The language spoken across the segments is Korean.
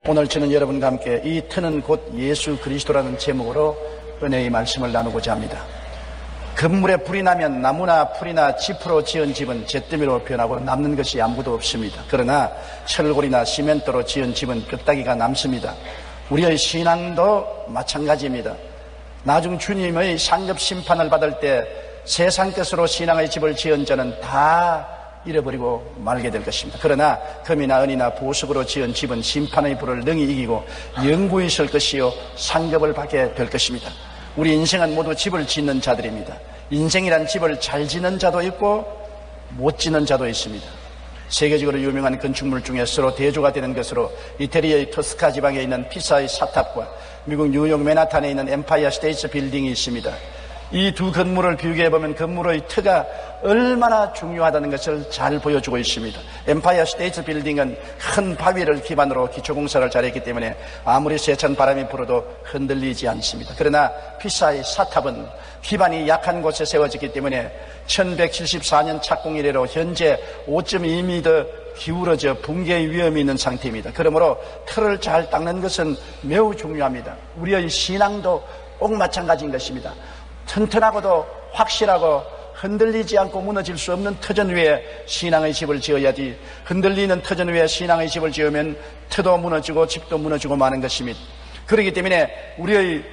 오늘 저는 여러분과 함께 이 터는 곧 예수 그리스도라는 제목으로 은혜의 말씀을 나누고자 합니다. 급물에 불이 나면 나무나 풀이나 짚으로 지은 집은 잿더미로 변하고 남는 것이 아무것도 없습니다. 그러나 철골이나 시멘트로 지은 집은 뼈다귀가 남습니다. 우리의 신앙도 마찬가지입니다. 나중 주님의 상급 심판을 받을 때 세상 것으로 신앙의 집을 지은 자는 다 잃어버리고 말게 될 것입니다. 그러나 금이나 은이나 보석으로 지은 집은 심판의 불을 능히 이기고 영구히 있을 것이요 상급을 받게 될 것입니다. 우리 인생은 모두 집을 짓는 자들입니다. 인생이란 집을 잘 짓는 자도 있고 못 짓는 자도 있습니다. 세계적으로 유명한 건축물 중에 서로 대조가 되는 것으로 이태리의 토스카 지방에 있는 피사의 사탑과 미국 뉴욕 맨하탄에 있는 엠파이어 스테이트 빌딩이 있습니다. 이 두 건물을 비교해보면 건물의 터가 얼마나 중요하다는 것을 잘 보여주고 있습니다. 엠파이어 스테이트 빌딩은 큰 바위를 기반으로 기초공사를 잘했기 때문에 아무리 세찬 바람이 불어도 흔들리지 않습니다. 그러나 피사의 사탑은 기반이 약한 곳에 세워졌기 때문에 1174년 착공 이래로 현재 5.2m 기울어져 붕괴의 위험이 있는 상태입니다. 그러므로 틀을 잘 닦는 것은 매우 중요합니다. 우리의 신앙도 꼭 마찬가지인 것입니다. 튼튼하고도 확실하고 흔들리지 않고 무너질 수 없는 터전 위에 신앙의 집을 지어야지, 흔들리는 터전 위에 신앙의 집을 지으면 터도 무너지고 집도 무너지고 마는 것입니다. 그렇기 때문에 우리의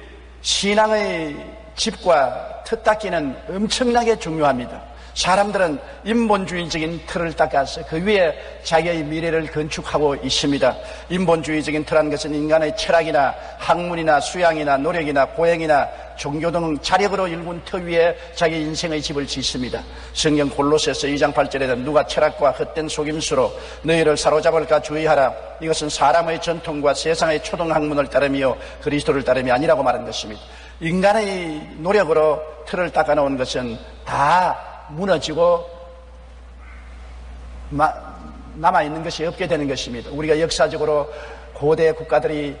신앙의 집과 터 닦기는 엄청나게 중요합니다. 사람들은 인본주의적인 틀을 닦아서 그 위에 자기의 미래를 건축하고 있습니다. 인본주의적인 틀한 것은 인간의 철학이나 학문이나 수양이나 노력이나 고행이나 종교 등 자력으로 일군 터 위에 자기 인생의 집을 짓습니다. 성경 골로새서 2장 8절에는 누가 철학과 헛된 속임수로 너희를 사로잡을까 주의하라. 이것은 사람의 전통과 세상의 초등학문을 따름이요 그리스도를 따름이 아니라고 말한 것입니다. 인간의 노력으로 틀을 닦아놓은 것은 다 무너지고 남아있는 것이 없게 되는 것입니다. 우리가 역사적으로 고대 국가들이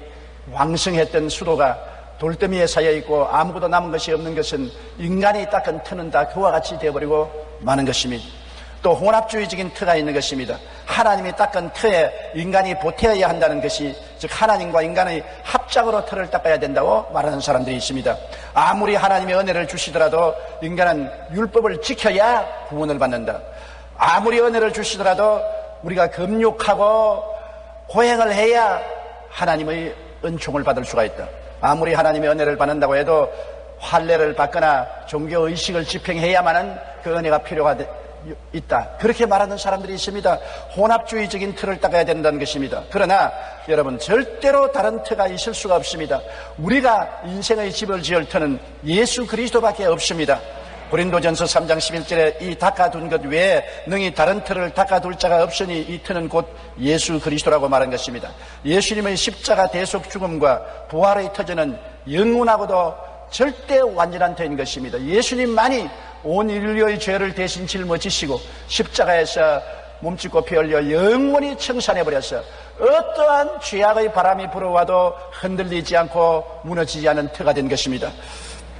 왕성했던 수도가 돌더미에 쌓여있고 아무것도 남은 것이 없는 것은 인간이 닦은 터는 다 그와 같이 되어버리고 마는 것입니다. 또 혼합주의적인 터가 있는 것입니다. 하나님이 닦은 터에 인간이 보태어야 한다는 것이, 즉 하나님과 인간의 합작으로 터를 닦아야 된다고 말하는 사람들이 있습니다. 아무리 하나님의 은혜를 주시더라도 인간은 율법을 지켜야 구원을 받는다. 아무리 은혜를 주시더라도 우리가 금욕하고 고행을 해야 하나님의 은총을 받을 수가 있다. 아무리 하나님의 은혜를 받는다고 해도 할례를 받거나 종교의식을 집행해야만은 그 은혜가 필요가 있다. 그렇게 말하는 사람들이 있습니다. 혼합주의적인 틀을 닦아야 된다는 것입니다. 그러나 여러분, 절대로 다른 터가 있을 수가 없습니다. 우리가 인생의 집을 지을 터는 예수 그리스도밖에 없습니다. 고린도전서 3장 11절에 이 닦아둔 것 외에 능히 다른 터를 닦아둘 자가 없으니 이 터는 곧 예수 그리스도라고 말한 것입니다. 예수님의 십자가 대속 죽음과 부활의 터전은 영원하고도 절대 완전한 터인 것입니다. 예수님만이 온 인류의 죄를 대신 짊어지시고 십자가에서 몸짓고 피 흘려 영원히 청산해버려서 어떠한 죄악의 바람이 불어와도 흔들리지 않고 무너지지 않은 터가 된 것입니다.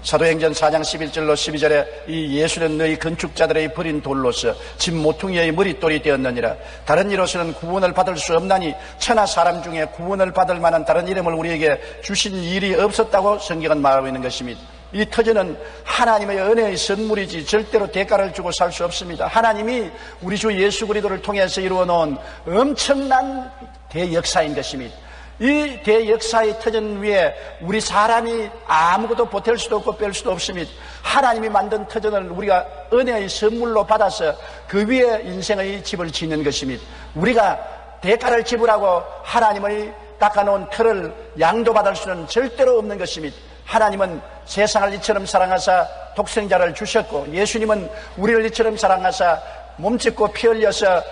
사도행전 4장 11절로 12절에 이 예수는 너희 건축자들의 버린 돌로서 집 모퉁이의 머릿돌이 되었느니라. 다른 이로서는 구원을 받을 수 없나니 천하 사람 중에 구원을 받을 만한 다른 이름을 우리에게 주신 일이 없었다고 성경은 말하고 있는 것입니다. 이 터전은 하나님의 은혜의 선물이지 절대로 대가를 주고 살 수 없습니다. 하나님이 우리 주 예수 그리스도를 통해서 이루어 놓은 엄청난 대역사인 것입니다. 이 대역사의 터전 위에 우리 사람이 아무것도 보탤 수도 없고 뺄 수도 없습니다. 하나님이 만든 터전을 우리가 은혜의 선물로 받아서 그 위에 인생의 집을 짓는 것입니다. 우리가 대가를 지불하고 하나님의 닦아놓은 터를 양도받을 수는 절대로 없는 것입니다. 하나님은 세상을 이처럼 사랑하사 독생자를 주셨고, 예수님은 우리를 이처럼 사랑하사 몸짓고 피 흘려서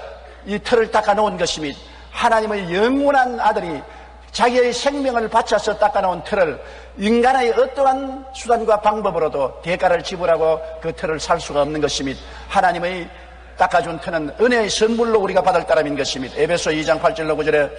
이 터를 닦아놓은 것입니다. 하나님의 영원한 아들이 자기의 생명을 바쳐서 닦아놓은 터를 인간의 어떠한 수단과 방법으로도 대가를 지불하고 그 터를 살 수가 없는 것입니다. 하나님의 닦아준 터는 은혜의 선물로 우리가 받을 따름인 것입니다. 에베소 2장 8절로 9절에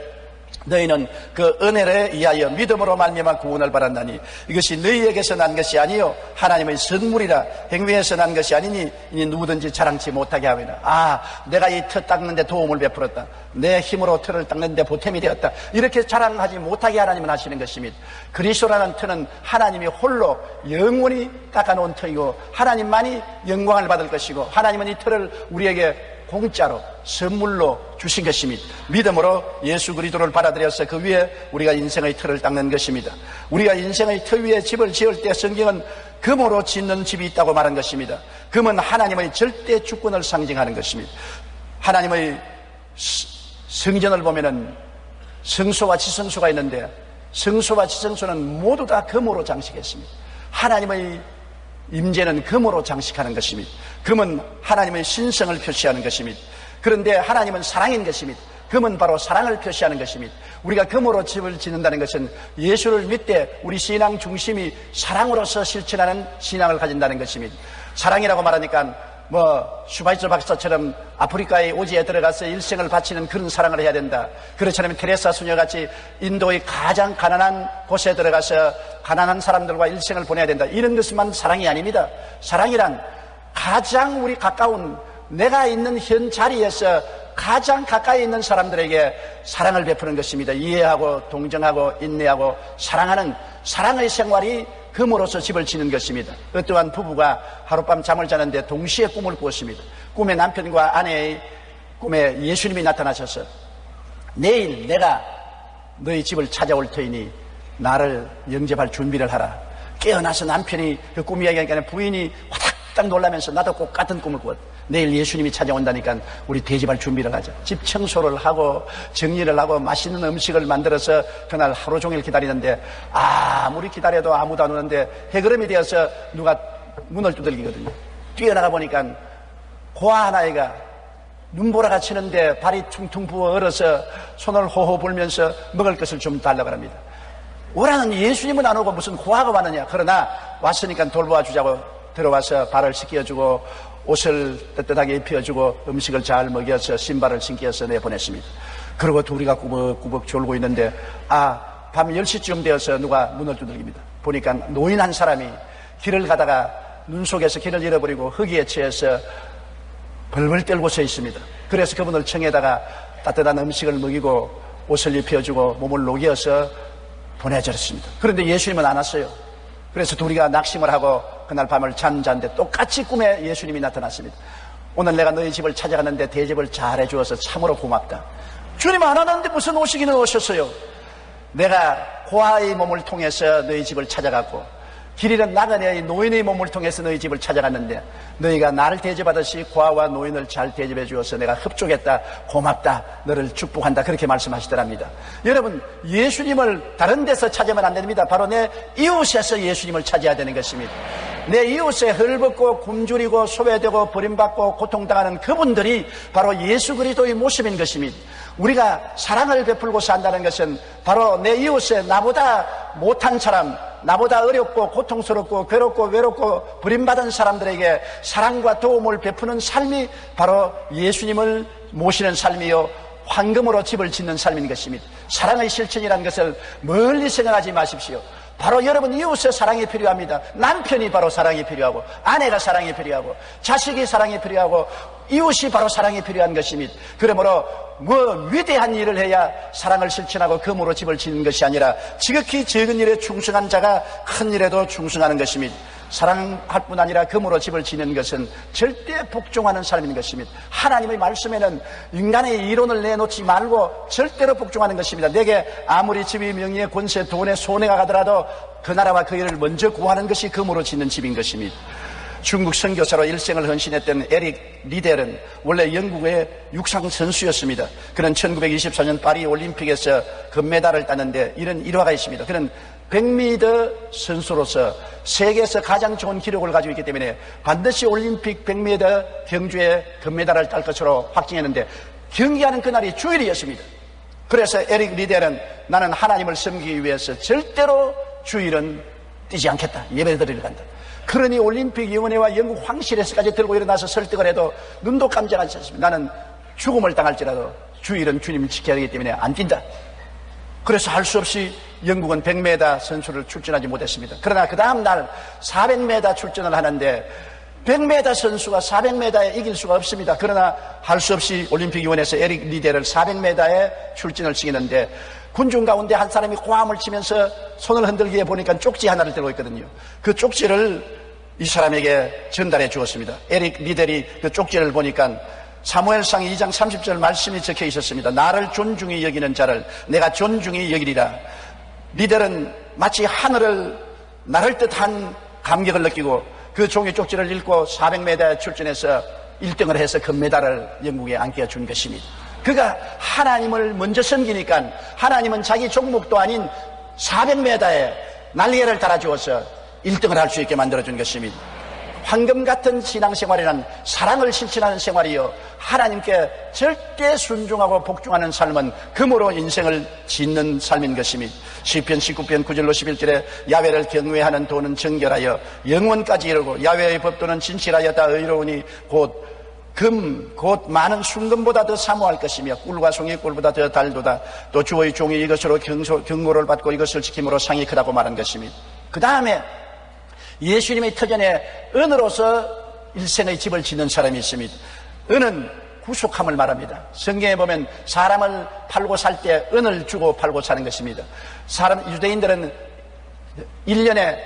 너희는 그 은혜를 위하여 믿음으로 말미암아 구원을 받았나니 이것이 너희에게서 난 것이 아니요 하나님의 선물이라. 행위에서 난 것이 아니니 이니 누구든지 자랑치 못하게 하리라. 내가 이 터 닦는 데 도움을 베풀었다, 내 힘으로 터를 닦는 데 보탬이 되었다, 이렇게 자랑하지 못하게 하나님은 하시는 것입니다. 그리스도라는 터는 하나님이 홀로 영원히 닦아놓은 터이고 하나님만이 영광을 받을 것이고 하나님은 이 터를 우리에게 공짜로 선물로 주신 것입니다. 믿음으로 예수 그리스도를 받아들여서 그 위에 우리가 인생의 터를 닦는 것입니다. 우리가 인생의 터 위에 집을 지을 때 성경은 금으로 짓는 집이 있다고 말한 것입니다. 금은 하나님의 절대 주권을 상징하는 것입니다. 하나님의 성전을 보면은 성소와 지성소가 있는데 성소와 지성소는 모두 다 금으로 장식했습니다. 하나님의 임재는 금으로 장식하는 것입니다. 금은 하나님의 신성을 표시하는 것입니다. 그런데 하나님은 사랑인 것입니다. 금은 바로 사랑을 표시하는 것입니다. 우리가 금으로 집을 짓는다는 것은 예수를 믿되 우리 신앙 중심이 사랑으로서 실천하는 신앙을 가진다는 것입니다. 사랑이라고 말하니까 슈바이처 박사처럼 아프리카의 오지에 들어가서 일생을 바치는 그런 사랑을 해야 된다, 그렇지 않으면 테레사 수녀같이 인도의 가장 가난한 곳에 들어가서 가난한 사람들과 일생을 보내야 된다, 이런 것만 사랑이 아닙니다. 사랑이란 가장 우리 가까운 내가 있는 현 자리에서 가장 가까이 있는 사람들에게 사랑을 베푸는 것입니다. 이해하고 동정하고 인내하고 사랑하는 사랑의 생활이 금으로서 집을 지는 것입니다. 어떠한 부부가 하룻밤 잠을 자는데 동시에 꿈을 꾸었습니다. 꿈에 남편과 아내의 꿈에 예수님이 나타나셔서 내일 내가 너희 집을 찾아올 터이니 나를 영접할 준비를 하라. 깨어나서 남편이 그 꿈 이야기하니까 부인이 화닥닥 놀라면서 나도 꼭 같은 꿈을 꾸었다. 내일 예수님이 찾아온다니까 우리 대접할 준비를 하자. 집 청소를 하고 정리를 하고 맛있는 음식을 만들어서 그날 하루 종일 기다리는데 아무리 기다려도 아무도 안 오는데 해그름이 되어서 누가 문을 두들기거든요. 뛰어나가 보니까 고아한 아이가 눈보라가 치는데 발이 퉁퉁 부어 얼어서 손을 호호 불면서 먹을 것을 좀 달라고 합니다. 오라는 예수님은 안 오고 무슨 고아가 왔느냐. 그러나 왔으니까 돌보아 주자고 들어와서 발을 씻겨주고 옷을 뜨뜻하게 입혀주고 음식을 잘 먹여서 신발을 신겨서 내보냈습니다. 그리고 둘이가 꾸벅꾸벅 졸고 있는데 밤 10시쯤 되어서 누가 문을 두들깁니다. 보니까 노인 한 사람이 길을 가다가 눈 속에서 길을 잃어버리고 허기에 취해서 벌벌 떨고 서 있습니다. 그래서 그분을 청에다가 따뜻한 음식을 먹이고 옷을 입혀주고 몸을 녹여서 보내줬습니다. 그런데 예수님은 안 왔어요. 그래서 둘이가 낙심을 하고 그날 밤을 잠자는데 똑같이 꿈에 예수님이 나타났습니다. 오늘 내가 너희 집을 찾아갔는데 대접을 잘 해주어서 참으로 고맙다. 주님 안 왔는데 무슨 오시기는 오셨어요. 내가 고아의 몸을 통해서 너희 집을 찾아갔고 길 잃은 나그네의 노인의 몸을 통해서 너희 집을 찾아갔는데 너희가 나를 대접하듯이 고아와 노인을 잘 대접해 주어서 내가 흡족했다, 고맙다, 너를 축복한다, 그렇게 말씀하시더랍니다. 여러분, 예수님을 다른 데서 찾으면 안 됩니다. 바로 내 이웃에서 예수님을 찾아야 되는 것입니다. 내 이웃에 헐벗고 굶주리고 소외되고 버림받고 고통당하는 그분들이 바로 예수 그리스도의 모습인 것입니다. 우리가 사랑을 베풀고 산다는 것은 바로 내 이웃에 나보다 못한 사람, 나보다 어렵고 고통스럽고 괴롭고 외롭고 버림받은 사람들에게 사랑과 도움을 베푸는 삶이 바로 예수님을 모시는 삶이요 황금으로 집을 짓는 삶인 것입니다. 사랑의 실천이라는 것을 멀리 생각하지 마십시오. 바로 여러분 이웃의 사랑이 필요합니다. 남편이 바로 사랑이 필요하고 아내가 사랑이 필요하고 자식이 사랑이 필요하고 이웃이 바로 사랑이 필요한 것입니다. 그러므로 위대한 일을 해야 사랑을 실천하고 금으로 집을 짓는 것이 아니라 지극히 적은 일에 충성한 자가 큰 일에도 충성하는 것입니다. 사랑할 뿐 아니라 금으로 집을 짓는 것은 절대 복종하는 삶인 것입니다. 하나님의 말씀에는 인간의 이론을 내놓지 말고 절대로 복종하는 것입니다. 내게 아무리 집이 명예, 권세, 돈에 손해가 가더라도 그 나라와 그 일을 먼저 구하는 것이 금으로 짓는 집인 것입니다. 중국 선교사로 일생을 헌신했던 에릭 리델은 원래 영국의 육상 선수였습니다. 그는 1924년 파리 올림픽에서 금메달을 땄는데 이런 일화가 있습니다. 그는 100m 선수로서 세계에서 가장 좋은 기록을 가지고 있기 때문에 반드시 올림픽 100m 경주에 금메달을 딸 것으로 확증했는데 경기하는 그날이 주일이었습니다. 그래서 에릭 리델은 나는 하나님을 섬기기 위해서 절대로 주일은 뛰지 않겠다, 예배드리러 간다. 그러니 올림픽 위원회와 영국 황실에서까지 들고 일어나서 설득을 해도 눈도 깜짝하지 않습니다. 나는 죽음을 당할지라도 주일은 주님을 지켜야 하기 때문에 안 뛴다. 그래서 할 수 없이 영국은 100m 선수를 출전하지 못했습니다. 그러나 그 다음 날 400m 출전을 하는데 100m 선수가 400m에 이길 수가 없습니다. 그러나 할 수 없이 올림픽위원회에서 에릭 리데를 400m에 출전을 시키는데 군중 가운데 한 사람이 고함을 치면서 손을 흔들기에 보니까 쪽지 하나를 들고 있거든요. 그 쪽지를 이 사람에게 전달해 주었습니다. 에릭 리델이 그 쪽지를 보니까 사무엘상 2장 30절 말씀이 적혀 있었습니다. 나를 존중히 여기는 자를 내가 존중히 여기리라. 리델은 마치 하늘을 나를 듯한 감격을 느끼고 그 종이 쪽지를 읽고 400m에 출전해서 1등을 해서 금메달을 영국에 안겨준 것입니다. 그가 하나님을 먼저 섬기니까 하나님은 자기 종목도 아닌 400m에 날개를 달아주어서 1등을 할 수 있게 만들어준 것입니다. 황금 같은 신앙생활이란 사랑을 실천하는 생활이요, 하나님께 절대 순종하고 복종하는 삶은 금으로 인생을 짓는 삶인 것입니다. 시편 19편 9절로 11절에 야훼를 경외하는 도는 정결하여 영원까지 이르고 야훼의 법도는 진실하여 다 의로우니 곧 많은 순금보다 더 사모할 것이며 꿀과 송이 꿀보다 더 달도다. 또 주의 종이 이것으로 경고를 받고 이것을 지킴으로 상이 크다고 말한 것입니다. 그 다음에 예수님의 터전에 은으로서 일생의 집을 짓는 사람이 있습니다. 은은 구속함을 말합니다. 성경에 보면 사람을 팔고 살 때 은을 주고 팔고 사는 것입니다. 유대인들은 1년에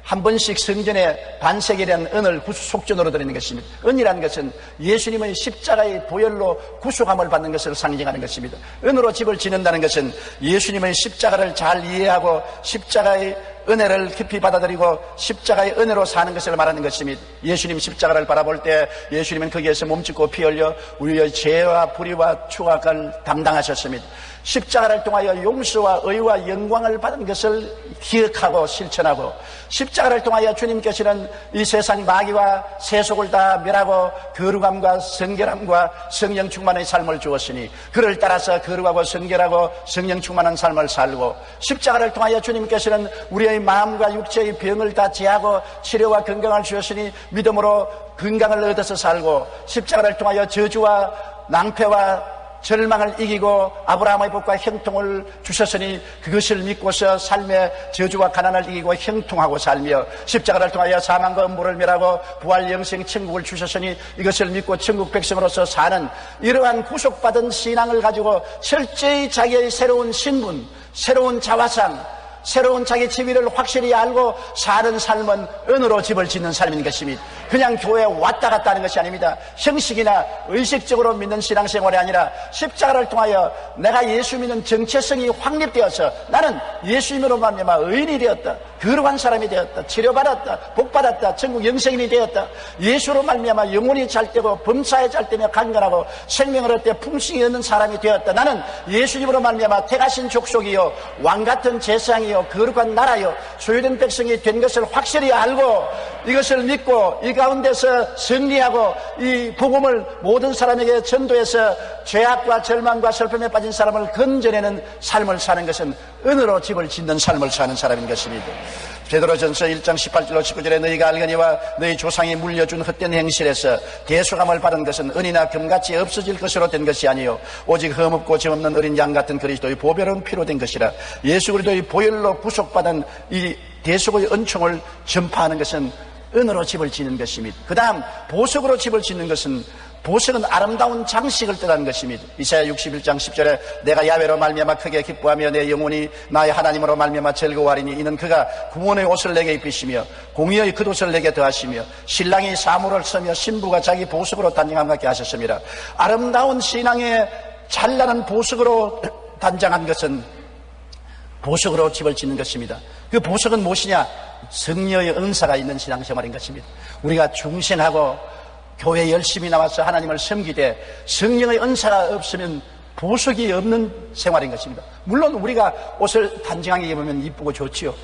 한 번씩 성전에 반세겔이라는 은을 속전으로 드리는 것입니다. 은이라는 것은 예수님의 십자가의 보혈로 구속함을 받는 것을 상징하는 것입니다. 은으로 집을 짓는다는 것은 예수님의 십자가를 잘 이해하고 십자가의 은혜를 깊이 받아들이고 십자가의 은혜로 사는 것을 말하는 것입니다. 예수님 십자가를 바라볼 때 예수님은 거기에서 몸짓고 피 흘려 우리의 죄와 불의와 추악을 담당하셨습니다. 십자가를 통하여 용서와 의와 영광을 받은 것을 기억하고 실천하고, 십자가를 통하여 주님께서는 이 세상 마귀와 세속을 다 멸하고 거룩함과 성결함과 성령 충만의 삶을 주었으니 그를 따라서 거룩하고 성결하고 성령 충만한 삶을 살고, 십자가를 통하여 주님께서는 우리의 마음과 육체의 병을 다 제하고 치료와 건강을 주었으니 믿음으로 건강을 얻어서 살고, 십자가를 통하여 저주와 낭패와 절망을 이기고 아브라함의 복과 형통을 주셨으니 그것을 믿고서 삶의 저주와 가난을 이기고 형통하고 살며, 십자가를 통하여 사망과 음부를 멸하고 부활 영생 천국을 주셨으니 이것을 믿고 천국 백성으로서 사는 이러한 구속받은 신앙을 가지고 철저히 자기의 새로운 신분, 새로운 자화상, 새로운 자기 지위를 확실히 알고 사는 삶은 은으로 집을 짓는 삶인 것입니다. 그냥 교회에 왔다 갔다 하는 것이 아닙니다. 형식이나 의식적으로 믿는 신앙생활이 아니라 십자가를 통하여 내가 예수 믿는 정체성이 확립되어서 나는 예수님으로 말미암아 의인이 되었다, 거룩한 사람이 되었다, 치료받았다, 복받았다, 천국 영생인이 되었다, 예수로 말미암아 영혼이 잘되고 범사에 잘되며 강건하고 생명을 얻되 풍성이 얻는 사람이 되었다. 나는 예수님으로 말미암아 택하신 족속이요 왕같은 제사장이요 거룩한 나라요 소유된 백성이 된 것을 확실히 알고 이것을 믿고 이 가운데서 승리하고 이 복음을 모든 사람에게 전도해서 죄악과 절망과 슬픔에 빠진 사람을 건져내는 삶을 사는 것은 은으로 집을 짓는 삶을 사는 사람인 것입니다. 베드로전서 1장 18절로 19절에 너희가 알거니와 너희 조상이 물려준 헛된 행실에서 대속함을 받은 것은 은이나 금같이 없어질 것으로 된 것이 아니요 오직 흠없고 점없는 어린 양 같은 그리스도의 보배로운 피로 된 것이라. 예수 그리스도의 보혈로 구속받은 이 대속의 은총을 전파하는 것은 은으로 집을 짓는 것입니다. 그 다음 보석으로 집을 짓는 것은, 보석은 아름다운 장식을 뜻하는 것입니다. 이사야 61장 10절에 내가 야훼로 말미암아 크게 기뻐하며 내 영혼이 나의 하나님으로 말미암아 즐거워하리니 이는 그가 구원의 옷을 내게 입히시며 공의의 겉옷을 내게 더하시며 신랑이 사물을 쓰며 신부가 자기 보석으로 단장함 같게 하셨습니다. 아름다운 신앙의 찬란한 보석으로 단장한 것은 보석으로 집을 짓는 것입니다. 그 보석은 무엇이냐? 성령의 은사가 있는 신앙생활인 것입니다. 우리가 중생하고 교회 열심히 나와서 하나님을 섬기되 성령의 은사가 없으면 보석이 없는 생활인 것입니다. 물론 우리가 옷을 단정하게 입으면 이쁘고 좋지요.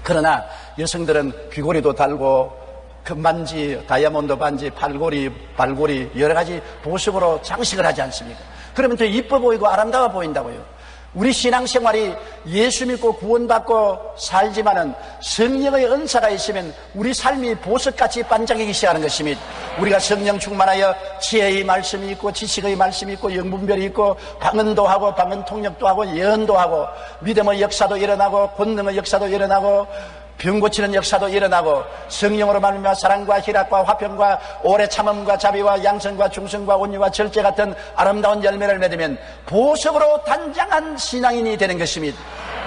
그러나 여성들은 귀걸이도 달고 금반지, 다이아몬드 반지, 팔걸이, 발걸이 여러 가지 보석으로 장식을 하지 않습니까? 그러면 더 이뻐 보이고 아름다워 보인다고요. 우리 신앙생활이 예수 믿고 구원받고 살지만은 성령의 은사가 있으면 우리 삶이 보석같이 반짝이기 시작하는 것입니다. 우리가 성령 충만하여 지혜의 말씀이 있고 지식의 말씀이 있고 영분별이 있고 방언도 하고 방언 통역도 하고 예언도 하고 믿음의 역사도 일어나고 권능의 역사도 일어나고 병 고치는 역사도 일어나고 성령으로 말미암아 사랑과 희락과 화평과 오래 참음과 자비와 양성과 충성과 온유와 절제 같은 아름다운 열매를 맺으면 보석으로 단장한 신앙인이 되는 것입니다.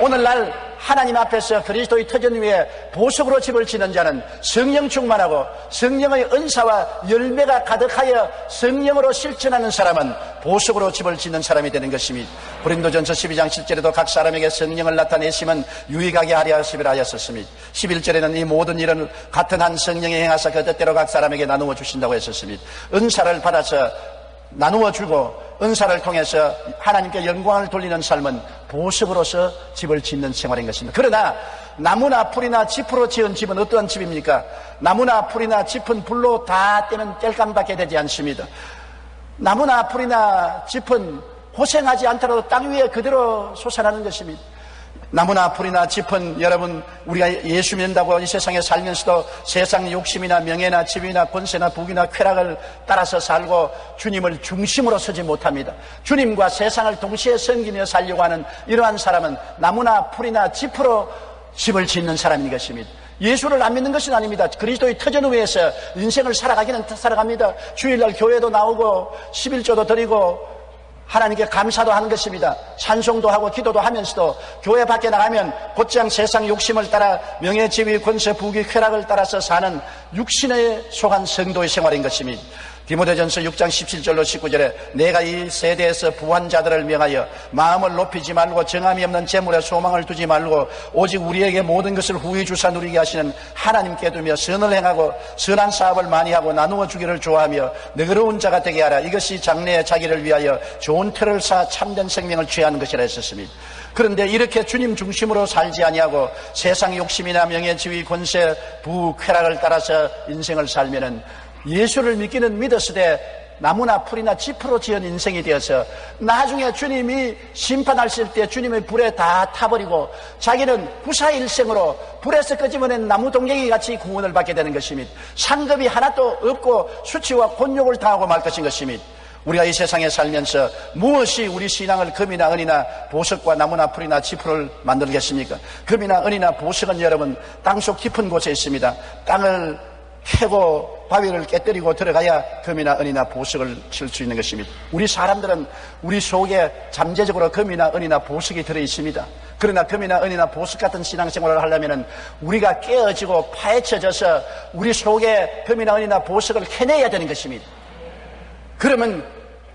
오늘날 하나님 앞에서 그리스도의 터전 위에 보석으로 집을 짓는 자는 성령 충만하고 성령의 은사와 열매가 가득하여 성령으로 실천하는 사람은 보석으로 집을 짓는 사람이 되는 것입니다. 고린도전서 12장 7절에도 각 사람에게 성령을 나타내시면 유익하게 하려 하심이라 하였었습니다. 11절에는 이 모든 일은 같은 한 성령이 행하사 그 뜻대로 각 사람에게 나누어 주신다고 했었습니다. 은사를 받아서 나누어 주고 은사를 통해서 하나님께 영광을 돌리는 삶은 보석으로서 집을 짓는 생활인 것입니다. 그러나 나무나 풀이나 짚으로 지은 집은 어떠한 집입니까? 나무나 풀이나 짚은 불로 다 떼면 뗄감밖에 되지 않습니다. 나무나 풀이나 짚은 고생하지 않더라도 땅 위에 그대로 솟아나는 것입니다. 나무나 풀이나 짚은 여러분 우리가 예수 믿는다고 이 세상에 살면서도 세상 욕심이나 명예나 집이나 권세나 부귀나 쾌락을 따라서 살고 주님을 중심으로 서지 못합니다. 주님과 세상을 동시에 섬기며 살려고 하는 이러한 사람은 나무나 풀이나 짚으로 집을 짓는 사람인 것입니다. 예수를 안 믿는 것은 아닙니다. 그리스도의 터전 위에서 인생을 살아가기는 살아갑니다. 주일날 교회도 나오고 11조도 드리고 하나님께 감사도 하는 것입니다. 찬송도 하고 기도도 하면서도 교회 밖에 나가면 곧장 세상 욕심을 따라 명예, 지위, 권세, 부귀, 쾌락을 따라서 사는 육신에 속한 성도의 생활인 것입니다. 디모데전서 6장 17절로 19절에 내가 이 세대에서 부한 자들을 명하여 마음을 높이지 말고 정함이 없는 재물에 소망을 두지 말고 오직 우리에게 모든 것을 후히 주사 누리게 하시는 하나님께 두며 선을 행하고 선한 사업을 많이 하고 나누어 주기를 좋아하며 너그러운 자가 되게 하라. 이것이 장래에 자기를 위하여 좋은 터를 쌓아 참된 생명을 취하는 것이라 했었습니다. 그런데 이렇게 주님 중심으로 살지 아니하고 세상 욕심이나 명예, 지위, 권세, 부, 쾌락을 따라서 인생을 살면은 예수를 믿기는 믿었으되 나무나 풀이나 짚으로 지은 인생이 되어서 나중에 주님이 심판하실 때 주님의 불에 다 타버리고 자기는 후사일생으로 불에서 끄집어낸 나무 동갱이 같이 구원을 받게 되는 것입니다. 상급이 하나도 없고 수치와 곤욕을 당하고 말 것인 것입니다. 우리가 이 세상에 살면서 무엇이 우리 신앙을 금이나 은이나 보석과 나무나 풀이나 짚으를 만들겠습니까? 금이나 은이나 보석은 여러분 땅속 깊은 곳에 있습니다. 땅을 캐고 바위를 깨뜨리고 들어가야 금이나 은이나 보석을 칠 수 있는 것입니다. 우리 사람들은 우리 속에 잠재적으로 금이나 은이나 보석이 들어있습니다. 그러나 금이나 은이나 보석 같은 신앙생활을 하려면 우리가 깨어지고 파헤쳐져서 우리 속에 금이나 은이나 보석을 캐내야 되는 것입니다. 그러면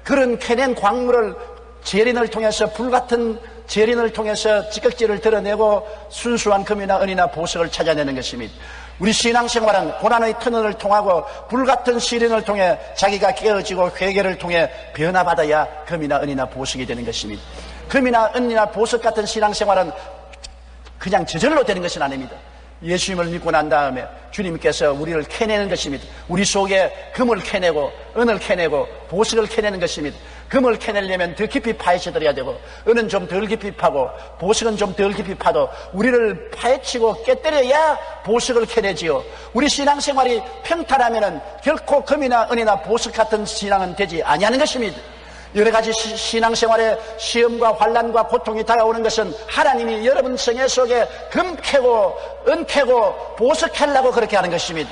그런 캐낸 광물을 재린을 통해서 불같은 재린을 통해서 찌꺼기를 드러내고 순수한 금이나 은이나 보석을 찾아내는 것입니다. 우리 신앙생활은 고난의 터널을 통하고 불같은 시련을 통해 자기가 깨어지고 회개를 통해 변화받아야 금이나 은이나 보석이 되는 것입니다. 금이나 은이나 보석 같은 신앙생활은 그냥 저절로 되는 것은 아닙니다. 예수님을 믿고 난 다음에 주님께서 우리를 캐내는 것입니다. 우리 속에 금을 캐내고 은을 캐내고 보석을 캐내는 것입니다. 금을 캐내려면 더 깊이 파헤쳐드려야 되고 은은 좀 덜 깊이 파고 보석은 좀 덜 깊이 파도 우리를 파헤치고 깨뜨려야 보석을 캐내지요. 우리 신앙생활이 평탄하면 결코 금이나 은이나 보석 같은 신앙은 되지 아니하는 것입니다. 여러 가지 신앙생활에 시험과 환난과 고통이 다가오는 것은 하나님이 여러분 생애 속에 금 캐고 은 캐고 보석 캐려고 그렇게 하는 것입니다.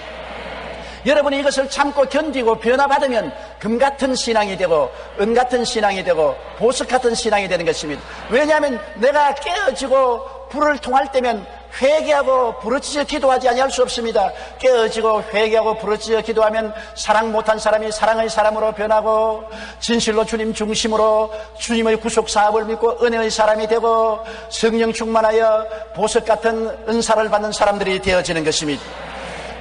여러분이 이것을 참고 견디고 변화받으면 금 같은 신앙이 되고 은 같은 신앙이 되고 보석 같은 신앙이 되는 것입니다. 왜냐하면 내가 깨어지고 불을 통할 때면 회개하고 부르짖어 기도하지 아니할 수 없습니다. 깨어지고 회개하고 부르짖어 기도하면 사랑 못한 사람이 사랑의 사람으로 변하고 진실로 주님 중심으로 주님의 구속 사업을 믿고 은혜의 사람이 되고 성령 충만하여 보석 같은 은사를 받는 사람들이 되어지는 것입니다.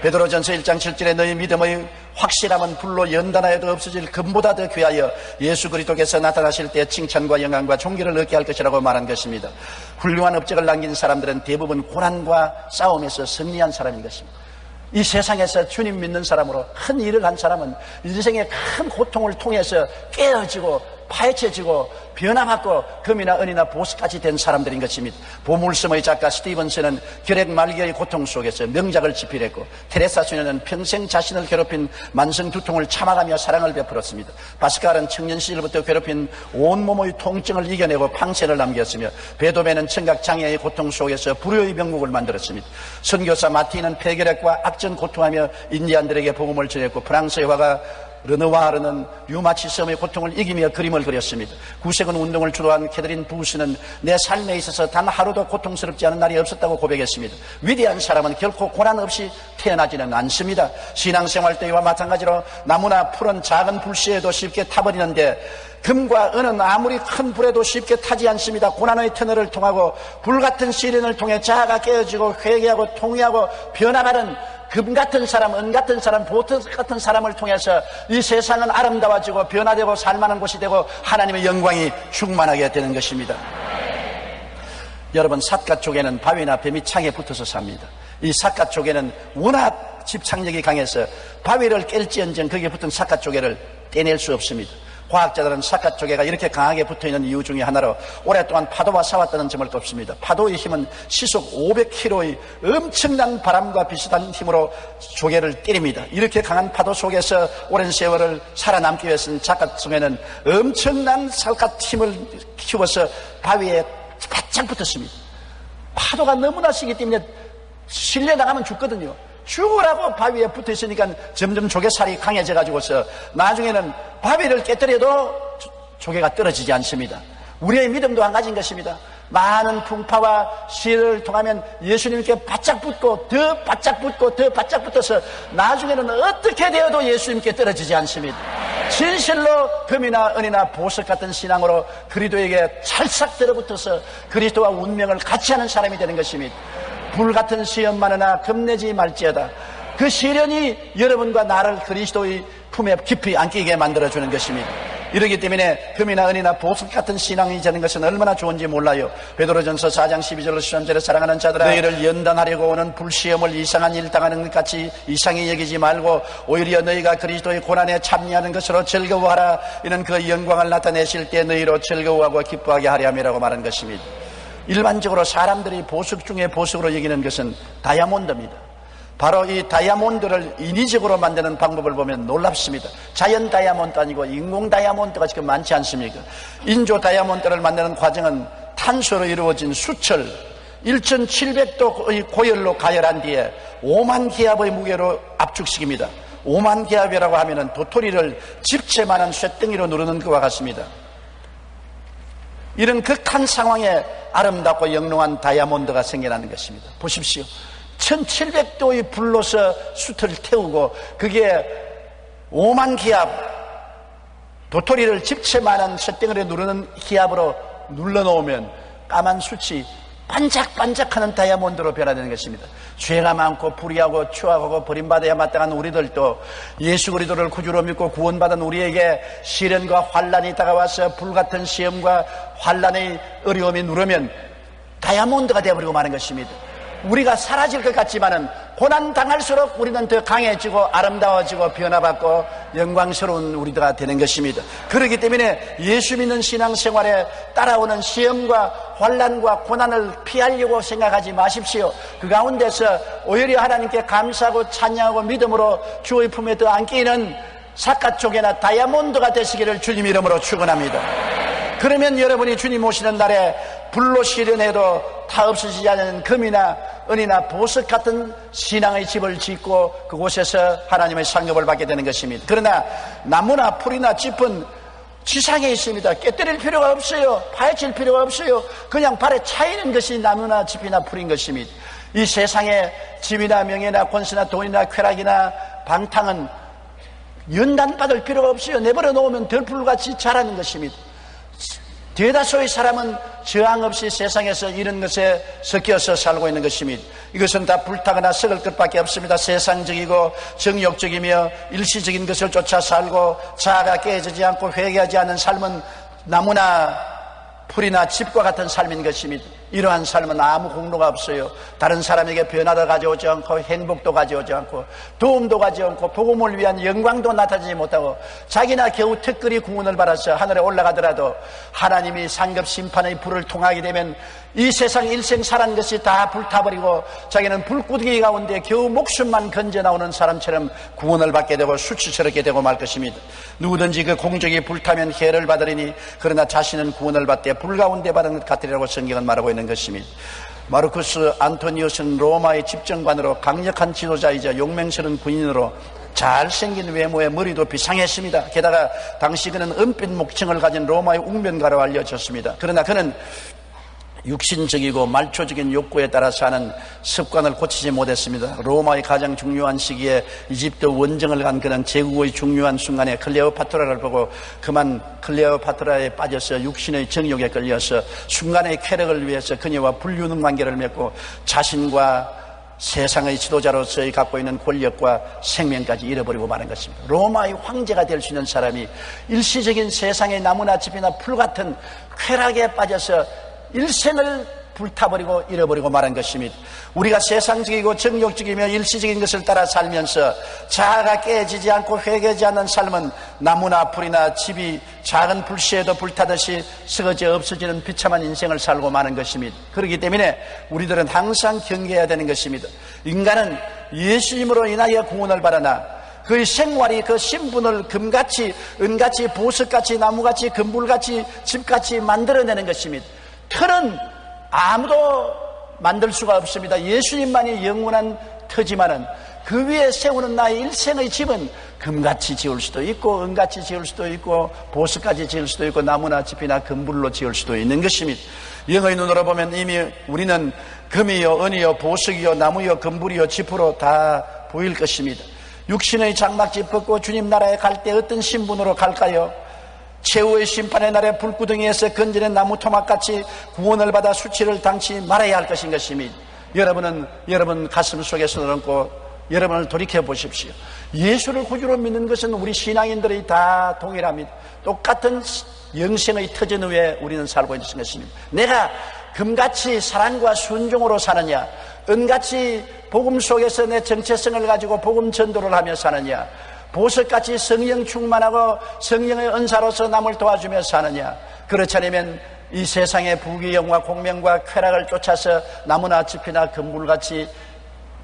베드로전서 1장 7절에 너희 믿음의 확실함은 불로 연단하여도 없어질 금보다 더 귀하여 예수 그리스도께서 나타나실 때 칭찬과 영광과 존귀를 얻게 할 것이라고 말한 것입니다. 훌륭한 업적을 남긴 사람들은 대부분 고난과 싸움에서 승리한 사람인 것입니다. 이 세상에서 주님 믿는 사람으로 큰 일을 한 사람은 인생의 큰 고통을 통해서 깨어지고 파헤쳐지고 변화받고 금이나 은이나 보석같이 된 사람들인 것입니다. 보물섬의 작가 스티븐슨은 결핵 말기의 고통 속에서 명작을 집필했고, 테레사 수녀는 평생 자신을 괴롭힌 만성 두통을 참아가며 사랑을 베풀었습니다. 바스칼은 청년 시절부터 괴롭힌 온몸의 통증을 이겨내고 방세를 남겼으며, 베토벤은 청각장애의 고통 속에서 불효의 명곡을 만들었습니다. 선교사 마틴은 폐결핵과 악전 고통하며 인디안들에게 복음을 전했고, 프랑스의 화가 르누아르는 류마티즘의 고통을 이기며 그림을 그렸습니다. 구세군 운동을 주도한 캐드린 부스는 내 삶에 있어서 단 하루도 고통스럽지 않은 날이 없었다고 고백했습니다. 위대한 사람은 결코 고난 없이 태어나지는 않습니다. 신앙생활 때와 마찬가지로 나무나 풀은 작은 불씨에도 쉽게 타버리는데, 금과 은은 아무리 큰 불에도 쉽게 타지 않습니다. 고난의 터널을 통하고 불같은 시련을 통해 자아가 깨어지고 회개하고 통회하고 변화가는 금 같은 사람, 은 같은 사람, 보석 같은 사람을 통해서 이 세상은 아름다워지고 변화되고 살만한 곳이 되고 하나님의 영광이 충만하게 되는 것입니다. 여러분, 삿갓 쪽에는 바위나 뱀이 창에 붙어서 삽니다. 이 삿갓 쪽에는 워낙 집착력이 강해서 바위를 깰지언정 거기에 붙은 삿갓 조개를 떼낼 수 없습니다. 과학자들은 삿갓 조개가 이렇게 강하게 붙어있는 이유 중에 하나로 오랫동안 파도와 싸웠다는 점을 꼽습니다. 파도의 힘은 시속 500km의 엄청난 바람과 비슷한 힘으로 조개를 때립니다. 이렇게 강한 파도 속에서 오랜 세월을 살아남기 위해서는 삿갓 속에는 엄청난 삿갓 힘을 키워서 바위에 바짝 붙었습니다. 파도가 너무나 세기 때문에 실려 나가면 죽거든요. 죽으라고 바위에 붙어 있으니까 점점 조개살이 강해져 가지고서 나중에는 바위를 깨뜨려도 조개가 떨어지지 않습니다. 우리의 믿음도 한 가지인 것입니다. 많은 풍파와 시련을 통하면 예수님께 바짝 붙고 더 바짝 붙고 더 바짝 붙어서 나중에는 어떻게 되어도 예수님께 떨어지지 않습니다. 진실로 금이나 은이나 보석 같은 신앙으로 그리스도에게 찰싹 들어붙어서 그리스도와 운명을 같이 하는 사람이 되는 것입니다. 불같은 시험 많으나 겁내지 말지어다. 그 시련이 여러분과 나를 그리스도의 품에 깊이 안기게 만들어주는 것입니다. 이러기 때문에 금이나 은이나 보석 같은 신앙이 되는 것은 얼마나 좋은지 몰라요. 베드로전서 4장 12절로 13절에 사랑하는 자들아, 너희를 연단하려고 오는 불시험을 이상한 일 당하는 것 같이 이상히 여기지 말고 오히려 너희가 그리스도의 고난에 참여하는 것으로 즐거워하라. 이는 그 영광을 나타내실 때 너희로 즐거워하고 기뻐하게 하려 함이라고 말한 것입니다. 일반적으로 사람들이 보석 중에 보석으로 여기는 것은 다이아몬드입니다. 바로 이 다이아몬드를 인위적으로 만드는 방법을 보면 놀랍습니다. 자연 다이아몬드 아니고 인공 다이아몬드가 지금 많지 않습니까? 인조 다이아몬드를 만드는 과정은 탄소로 이루어진 수철 1700도의 고열로 가열한 뒤에 5만 기압의 무게로 압축시킵니다. 5만 기압이라고 하면 도토리를 집채만한 쇳덩이로 누르는 것과 같습니다. 이런 극한 상황에 아름답고 영롱한 다이아몬드가 생겨나는 것입니다. 보십시오. 1700도의 불로서 숯을 태우고 그게 5만 기압, 도토리를 집채만한 쇳덩이를 누르는 기압으로 눌러놓으면 까만 숯이 반짝반짝하는 다이아몬드로 변화되는 것입니다. 죄가 많고 불의하고 추악하고 버림받아야 마땅한 우리들도 예수 그리스도를 구주로 믿고 구원받은 우리에게 시련과 환난이 다가와서 불같은 시험과 환난의 어려움이 누르면 다이아몬드가 되어버리고 마는 것입니다. 우리가 사라질 것 같지만은 고난 당할수록 우리는 더 강해지고 아름다워지고 변화받고 영광스러운 우리가 되는 것입니다. 그렇기 때문에 예수 믿는 신앙생활에 따라오는 시험과 환난과 고난을 피하려고 생각하지 마십시오. 그 가운데서 오히려 하나님께 감사하고 찬양하고 믿음으로 주의 품에 더 안기는 삿갓 조개나 다이아몬드가 되시기를 주님 이름으로 축원합니다. 그러면 여러분이 주님 오시는 날에 불로 시련해도 타 없어지지 않는 금이나 은이나 보석 같은 신앙의 집을 짓고 그곳에서 하나님의 상급을 받게 되는 것입니다. 그러나 나무나 풀이나 짚은 지상에 있습니다. 깨뜨릴 필요가 없어요. 파헤칠 필요가 없어요. 그냥 발에 차이는 것이 나무나 짚이나 풀인 것입니다. 이 세상에 집이나 명예나 권세나 돈이나 쾌락이나 방탕은 연단받을 필요가 없어요. 내버려 놓으면 들풀같이 자라는 것입니다. 대다수의 사람은 저항 없이 세상에서 이런 것에 섞여서 살고 있는 것입니다. 이것은 다 불타거나 썩을 것밖에 없습니다. 세상적이고 정욕적이며 일시적인 것을 쫓아 살고 자아가 깨지지 않고 회개하지 않는 삶은 나무나 풀이나 짚과 같은 삶인 것입니다. 이러한 삶은 아무 공로가 없어요. 다른 사람에게 변화도 가져오지 않고 행복도 가져오지 않고 도움도 가져오지 않고 복음을 위한 영광도 나타내지 못하고 자기나 겨우 특별히 구원을 받아서 하늘에 올라가더라도 하나님이 상급 심판의 불을 통하게 되면 이 세상 일생 살한 것이 다 불타버리고 자기는 불구덩이 가운데 겨우 목숨만 건져 나오는 사람처럼 구원을 받게 되고 수치스럽게 되고 말 것입니다. 누구든지 그 공적이 불타면 해를 받으리니 그러나 자신은 구원을 받되 불 가운데 받은 것 같으리라고 성경은 말하고 있는 것입니다. 마르쿠스 안토니우스는 로마의 집정관으로 강력한 지도자이자 용맹스러운 군인으로 잘생긴 외모에 머리도 비상했습니다. 게다가 당시 그는 은빛 목청을 가진 로마의 웅변가로 알려졌습니다. 그러나 그는 육신적이고 말초적인 욕구에 따라서 하는 습관을 고치지 못했습니다. 로마의 가장 중요한 시기에 이집트 원정을 간 그는 제국의 중요한 순간에 클레오파트라를 보고 그만 클레오파트라에 빠져서 육신의 정욕에 끌려서 순간의 쾌락을 위해서 그녀와 불륜 관계를 맺고 자신과 세상의 지도자로서의 갖고 있는 권력과 생명까지 잃어버리고 마는 것입니다. 로마의 황제가 될 수 있는 사람이 일시적인 세상의 나무나 짚이나 풀 같은 쾌락에 빠져서 일생을 불타버리고 잃어버리고 말한 것입니다. 우리가 세상적이고 정욕적이며 일시적인 것을 따라 살면서 자아가 깨지지 않고 회개하지 않는 삶은 나무나 풀이나 집이 작은 불씨에도 불타듯이 썩어져 없어지는 비참한 인생을 살고 마는 것입니다. 그렇기 때문에 우리들은 항상 경계해야 되는 것입니다. 인간은 예수님으로 인하여 구원을 받으나 그의 생활이 그 신분을 금같이 은같이 보석같이 나무같이 금불같이 집같이 만들어내는 것입니다. 터는 아무도 만들 수가 없습니다. 예수님만이 영원한 터지만은 그 위에 세우는 나의 일생의 집은 금같이 지을 수도 있고 은같이 지을 수도 있고 보석같이 지을 수도 있고 나무나 짚이나 금불로 지을 수도 있는 것입니다. 영의 눈으로 보면 이미 우리는 금이요 은이요 보석이요 나무요 금불이요 짚으로 다 보일 것입니다. 육신의 장막집 벗고 주님 나라에 갈 때 어떤 신분으로 갈까요? 최후의 심판의 날에 불구덩이에서 건지는 나무 토막같이 구원을 받아 수치를 당치 말아야 할 것인 것입니다. 여러분은 여러분 가슴 속에 손을 얹고 여러분을 돌이켜 보십시오. 예수를 구주로 믿는 것은 우리 신앙인들이 다 동일합니다. 똑같은 영생의 터전 위에 우리는 살고 있는 것입니다. 내가 금같이 사랑과 순종으로 사느냐, 은같이 복음 속에서 내 정체성을 가지고 복음 전도를 하며 사느냐, 보석같이 성령 충만하고 성령의 은사로서 남을 도와주며 사느냐, 그렇지 않으면 이 세상의 부귀영화 공명과 쾌락을 쫓아서 나무나 짚이나 금불같이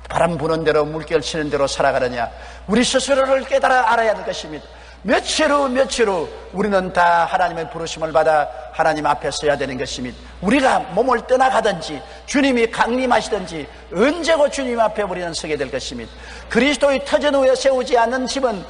바람 부는 대로 물결 치는 대로 살아가느냐, 우리 스스로를 깨달아 알아야 할 것입니다. 며칠 후 우리는 다 하나님의 부르심을 받아 하나님 앞에 서야 되는 것입니다. 우리가 몸을 떠나가든지 주님이 강림하시든지 언제고 주님 앞에 우리는 서게 될 것입니다. 그리스도의 터전 위에 세우지 않는 집은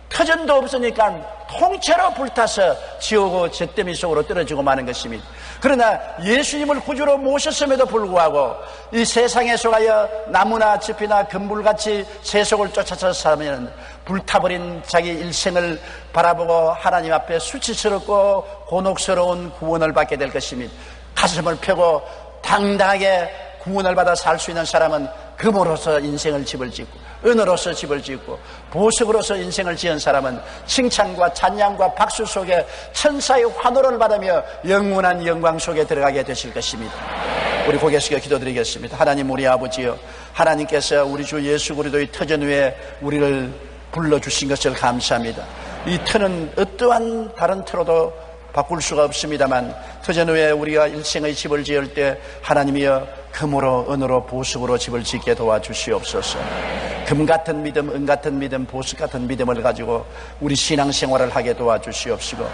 터전도 없으니까 통째로 불타서 지옥의 잿더미 속으로 떨어지고 마는 것입니다. 그러나 예수님을 구주로 모셨음에도 불구하고 이 세상에 속하여 나무나 짚이나 금불같이 세속을 쫓아서 살면 불타버린 자기 일생을 바라보고 하나님 앞에 수치스럽고 곤혹스러운 구원을 받게 될 것입니다. 가슴을 펴고 당당하게 구원을 받아 살 수 있는 사람은 금으로서 인생을 집을 짓고 은으로서 집을 짓고 보석으로서 인생을 지은 사람은 칭찬과 찬양과 박수 속에 천사의 환호를 받으며 영원한 영광 속에 들어가게 되실 것입니다. 우리 고개 숙여 기도드리겠습니다. 하나님 우리 아버지여, 하나님께서 우리 주 예수 그리스도의 터전 위에 우리를 불러주신 것을 감사합니다. 이 터는 어떠한 다른 터로도 바꿀 수가 없습니다만 터전 위에 우리가 일생의 집을 지을 때 하나님이여 금으로 은으로 보석으로 집을 짓게 도와주시옵소서. 금 같은 믿음, 은 같은 믿음, 보석 같은 믿음을 가지고 우리 신앙생활을 하게 도와주시옵시고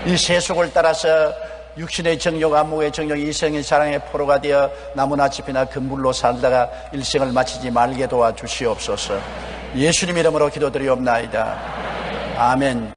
이 세속을 따라서 육신의 정욕, 안목의 정욕, 이생의 사랑의 포로가 되어 나무나 짚이나 금불로 살다가 일생을 마치지 말게 도와주시옵소서. 예수님 이름으로 기도드리옵나이다. 아멘.